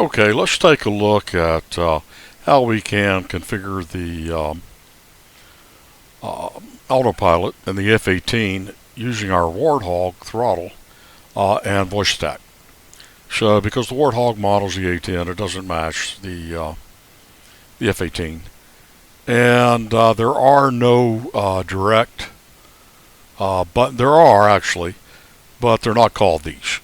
Okay, let's take a look at how we can configure the autopilot and the F-18 using our Warthog throttle and voice stack. So because the Warthog models the A10, it doesn't match the F-18. And there are no direct, but there are actually, but they're not called these.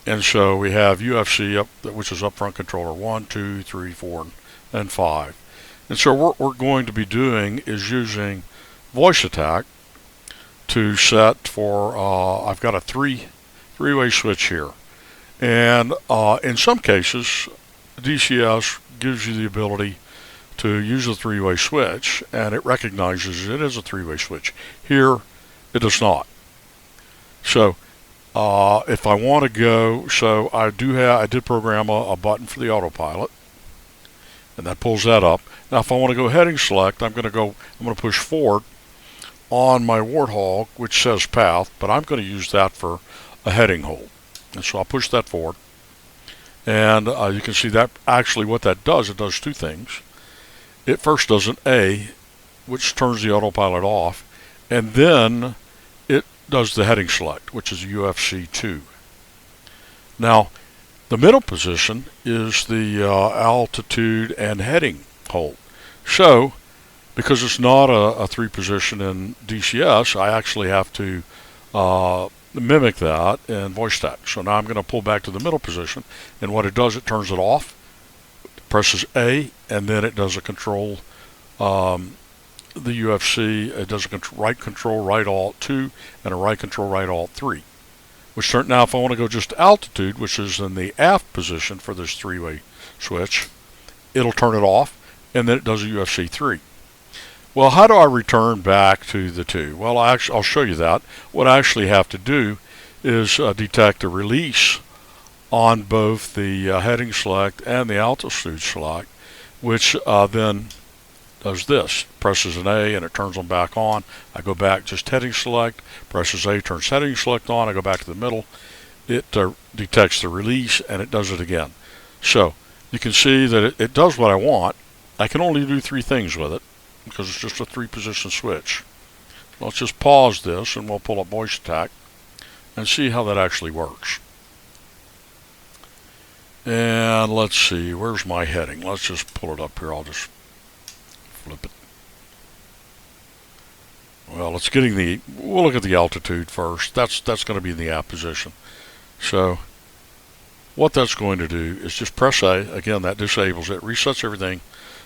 And so we have UFC, which is upfront controller 1, 2, 3, 4, and 5. And so what we're going to be doing is using voice attack to set for, I've got a three-way switch here. And in some cases, DCS gives you the ability to use a three-way switch, and it recognizes it as a three-way switch. Here, it does not. So if I want to go, so I did program a button for the autopilot, and that pulls that up. Now, if I want to go heading select, I'm going to push forward on my Warthog, which says path, but I'm going to use that for a heading hold. And so I'll push that forward, and you can see that actually what that does, it does two things. It first does an A, which turns the autopilot off, and then it does the heading select, which is UFC 2. Now, the middle position is the altitude and heading hold. So, because it's not a three position in DCS, I actually have to mimic that in voice stack. So now I'm going to pull back to the middle position, and what it does, it turns it off, presses A, and then it does a control, the UFC, it does a right control, right alt 2, and a right control, right alt 3. Now if I want to go just to altitude, which is in the aft position for this three-way switch, it'll turn it off, and then it does a UFC 3. Well, how do I return back to the 2? Well, I'll show you that. What I actually have to do is detect a release on both the heading select and the altitude select, which then does this. Presses an A and it turns them back on. I go back, just heading select, presses A, turns heading select on. I go back to the middle. It detects the release and it does it again. So you can see that it does what I want. I can only do three things with it because it's just a three-position switch. Let's just pause this and we'll pull up voice attack and see how that actually works. And let's see, where's my heading? Let's just pull it up here. I'll just flip it. Well, we'll look at the altitude first. That's going to be in the aft position. So what that's going to do is just press A. Again, that disables it, resets everything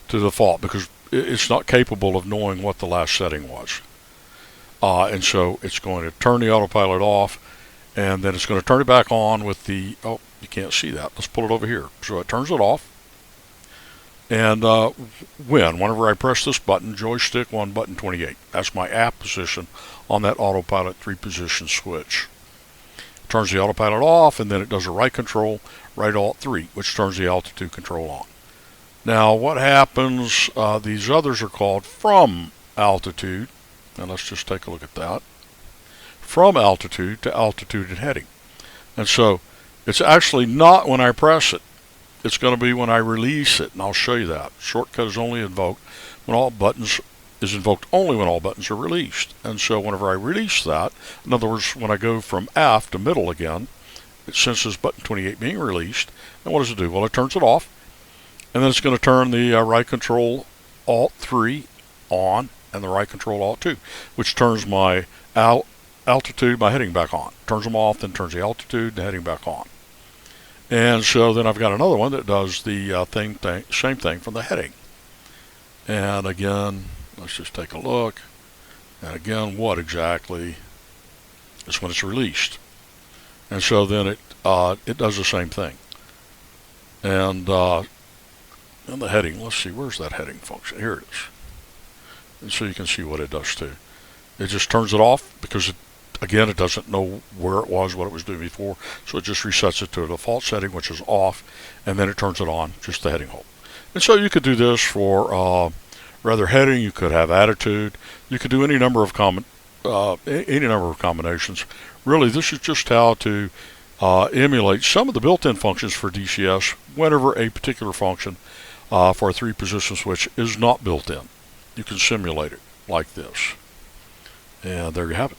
to the default because it's not capable of knowing what the last setting was. And so it's going to turn the autopilot off, and then it's going to turn it back on with the, oh, you can't see that. Let's pull it over here. So it turns it off. And whenever I press this button, joystick 1, button 28, that's my aft position on that autopilot three-position switch. It turns the autopilot off, and then it does a right control, right alt 3, which turns the altitude control on. Now, what happens, these others are called from altitude, and let's just take a look at that. From altitude to altitude and heading. And so, it's actually not when I press it. It's going to be when I release it, and I'll show you that. Shortcut is only invoked when all buttons only when all buttons are released. And so whenever I release that, in other words, when I go from aft to middle again, it senses button 28 being released. And what does it do? Well, it turns it off, and then it's going to turn the right control alt 3 on and the right control alt 2, which turns my altitude, my heading back on. Turns them off, then turns the altitude and heading back on. And so then I've got another one that does the same thing from the heading. And again, let's just take a look. And again, what exactly is when it's released. And so then it does the same thing. And in the heading, let's see, where's that heading function? Here it is. And so you can see what it does too. It just turns it off because again, it doesn't know where it was, what it was doing before, so it just resets it to a default setting, which is off, and then it turns it on, just the heading hold. And so you could do this for rather heading. You could have attitude. You could do any number of combinations. Really, this is just how to emulate some of the built-in functions for DCS whenever a particular function for a 3-position switch is not built in. You can simulate it like this. And there you have it.